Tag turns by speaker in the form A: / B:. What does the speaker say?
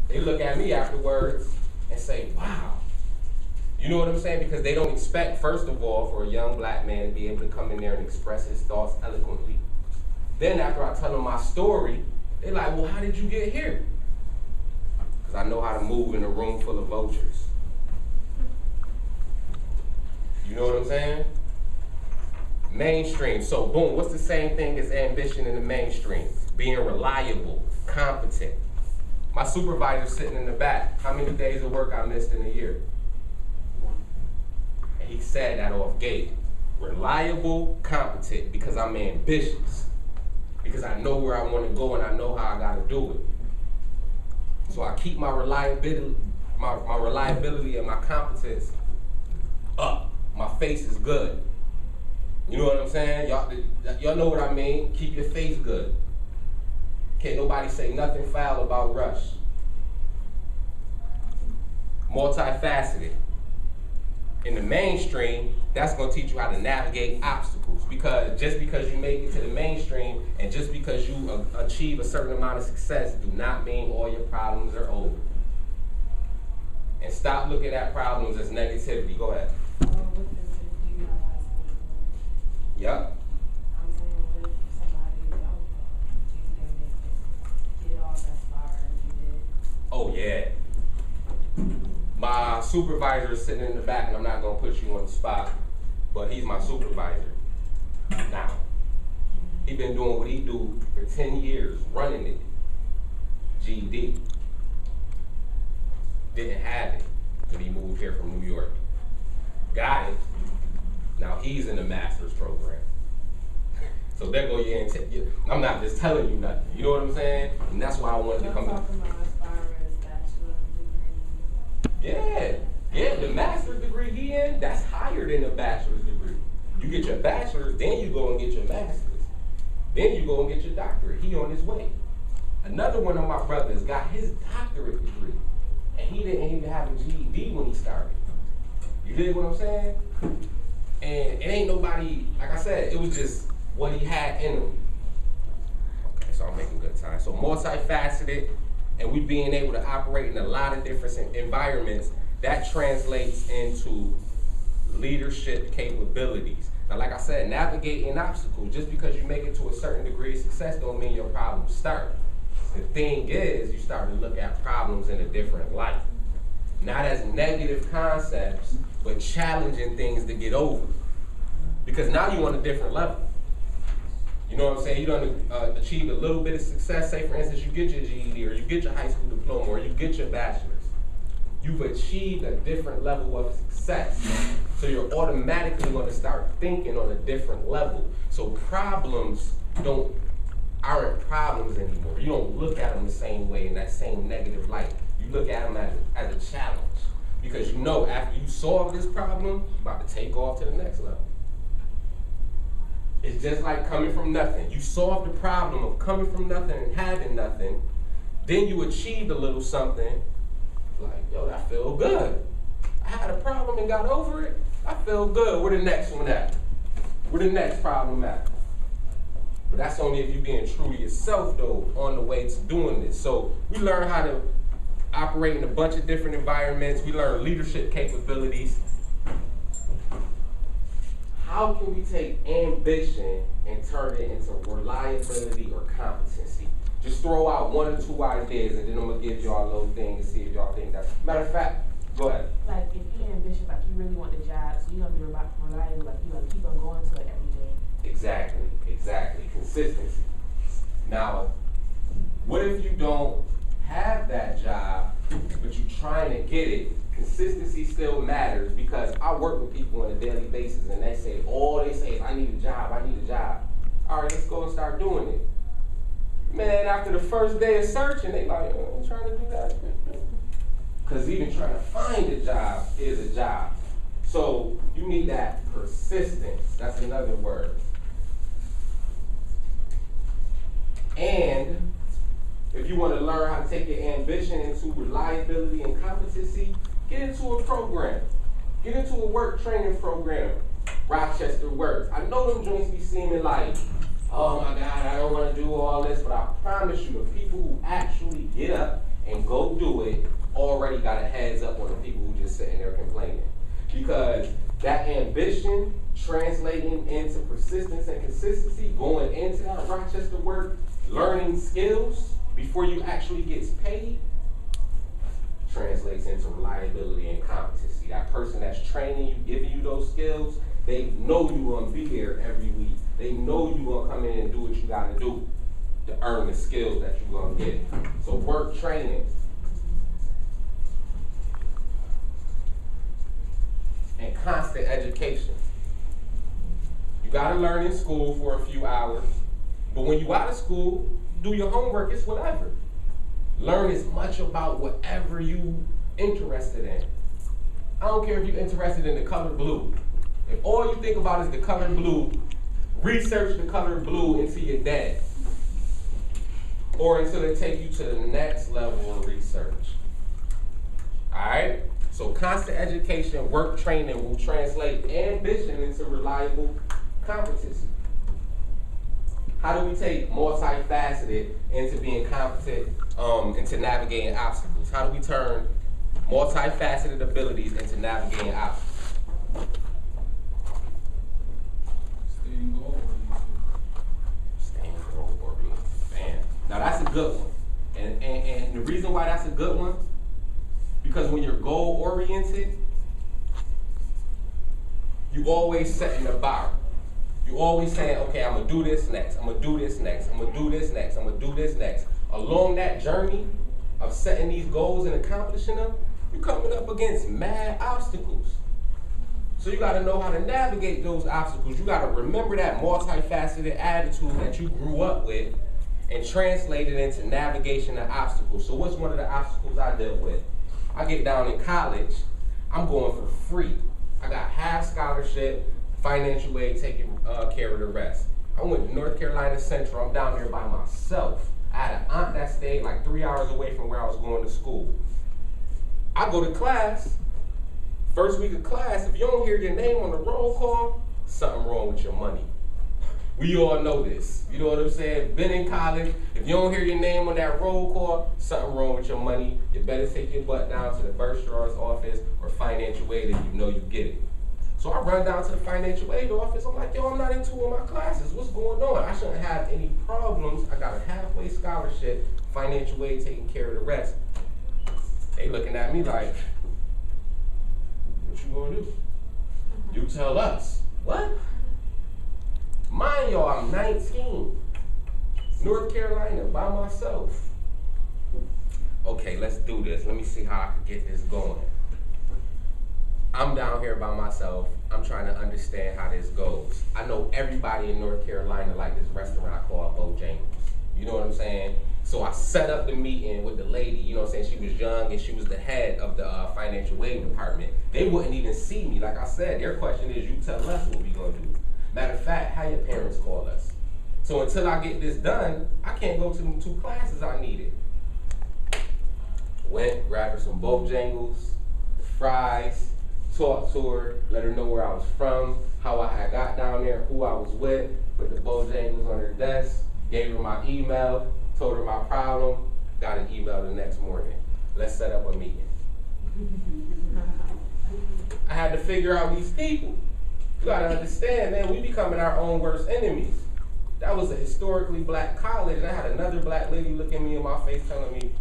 A: They look at me afterwards and say, wow. You know what I'm saying? Because they don't expect, first of all, for a young black man to be able to come in there and express his thoughts eloquently. Then after I tell them my story, they're like, well, how did you get here? Because I know how to move in a room full of vultures. You know what I'm saying? Mainstream. So boom, what's the same thing as ambition in the mainstream? Being reliable, competent. My supervisor's sitting in the back. How many days of work I missed in a year? And he said that off gate. Reliable, competent, because I'm ambitious. Because I know where I want to go and I know how I got to do it. So I keep my reliability, my reliability and my competence up. My face is good. You know what I'm saying? Y'all know what I mean? Keep your face good. Can't nobody say nothing foul about Rush. Multifaceted. In the mainstream, that's going to teach you how to navigate obstacles, because just because you make it to the mainstream and just because you achieve a certain amount of success do not mean all your problems are over. And stop looking at problems as negativity. Go ahead. Yep.
B: I'm saying, what if somebody don't get off as far as you did?
A: Oh, yeah. My supervisor is sitting in the back, and I'm not going to put you on the spot, but he's my supervisor. Now, he's been doing what he do for 10 years, running it. GED. Didn't have it when he moved here from New York. Got it. Now he's in the master's program. So there go your intent. I'm not just telling you nothing. You know what I'm saying? And that's why I wanted to come back. Yeah, the master's degree he in, that's higher than a bachelor's degree. You get your bachelor's, then you go and get your master's. Then you go and get your doctorate. He on his way. Another one of my brothers got his doctorate degree, and he didn't even have a GED when he started. You dig what I'm saying? And it ain't nobody, like I said, it was just what he had in him. Okay, so I'm making good time. So multifaceted, and we being able to operate in a lot of different environments, that translates into leadership capabilities. Now, like I said, navigating obstacles, just because you make it to a certain degree of success don't mean your problems start. The thing is, you start to look at problems in a different light. Not as negative concepts, but challenging things to get over. Because now you're on a different level. You know what I'm saying? You done achieved a little bit of success. Say, for instance, you get your GED, or you get your high school diploma, or you get your bachelor's. You've achieved a different level of success. So you're automatically going to start thinking on a different level. So problems aren't problems anymore. You don't look at them the same way, in that same negative light. You look at them as a challenge. Because you know after you solve this problem, you're about to take off to the next level. It's just like coming from nothing. You solve the problem of coming from nothing and having nothing. Then you achieved a little something. Like, yo, that feel good. I had a problem and got over it. I feel good. Where the next one at? Where the next problem at? But that's only if you're being true to yourself, though, on the way to doing this. So we learn how to operate in a bunch of different environments. We learn leadership capabilities. How can we take ambition and turn it into reliability or competency? Just throw out one or two ideas, and then I'm going to give y'all a little thing and see if y'all think that. Matter of fact, go ahead.
B: Like, if you're ambitious, like you really want the job, so you're going to be reliable, like you're going to keep on going to it every day.
A: Exactly. Consistency. Now, what if you don't have that job, but you're trying to get it? Consistency still matters, because I work with people on a daily basis, and all they say is, I need a job. All right, let's go and start doing it. Man, after the first day of searching, they like, I'm trying to do that. Because even trying to find a job is a job. So you need that persistence. That's another word. And if you want to learn how to take your ambition into reliability and competency, get into a program. Get into a work training program. Rochester Works. I know them joints be seeming like, oh my God, I don't want to do all this, but I promise you, the people who actually get up and go do it already got a heads up on the people who just sitting there complaining. Because that ambition translating into persistence and consistency, going into that Rochester work, learning skills before you actually gets paid, translates into reliability and competency. That person that's training you, giving you those skills, they know you're going to be there every week. They know you're going to come in and do what you got to do to earn the skills that you're going to get. So work training and constant education. You got to learn in school for a few hours, but when you out of school, do your homework, it's whatever. Learn as much about whatever you interested in. I don't care if you're interested in the color blue. If all you think about is the color blue, research the color blue until you're dead. Or until they take you to the next level of research. Alright? So constant education, work training will translate ambition into reliable competency. How do we take multifaceted into being competent, into navigating obstacles? How do we turn multifaceted abilities into navigating obstacles?
C: Staying goal oriented.
A: Bam. Now that's a good one. And the reason why that's a good one, because when you're goal oriented, you always setting the bar. You always saying, okay, I'm gonna do this next, I'm gonna do this next, I'm gonna do this next, I'm gonna do this next. Along that journey of setting these goals and accomplishing them, you're coming up against mad obstacles. So you gotta know how to navigate those obstacles. You gotta remember that multifaceted attitude that you grew up with and translate it into navigation of obstacles. So what's one of the obstacles I dealt with? I get down in college, I'm going for free. I got half scholarship, financial aid taking care of the rest. I went to North Carolina Central. I'm down here by myself. I had an aunt that stayed like 3 hours away from where I was going to school. I go to class. First week of class, if you don't hear your name on the roll call, something wrong with your money. We all know this. You know what I'm saying? Been in college. If you don't hear your name on that roll call, something wrong with your money. You better take your butt down to the registrar's office or financial aid if you know you get it. So I run down to the financial aid office. I'm like, yo, I'm not in two of my classes. What's going on? I shouldn't have any problems. I got a halfway scholarship, financial aid taking care of the rest. They looking at me like, what you gonna do? You tell us. What? Mind y'all, I'm 19. North Carolina, by myself. Okay, let's do this. Let me see how I can get this going. I'm down here by myself. I'm trying to understand how this goes. I know everybody in North Carolina like this restaurant I call Bojangles. You know what I'm saying? So I set up the meeting with the lady, you know what I'm saying? She was young and she was the head of the financial aid department. They wouldn't even see me. Like I said, their question is, you tell us what we gonna do. Matter of fact, how your parents call us. So until I get this done, I can't go to them 2 classes I needed. Went, grabbed her some Bojangles, fries, talked to her, let her know where I was from, how I had got down there, who I was with, put the Bojangles on her desk, gave her my email, told her my problem, got an email the next morning. Let's set up a meeting. I had to figure out these people. You gotta understand, man, we becoming our own worst enemies. That was a historically black college, and I had another black lady look at me in my face telling me,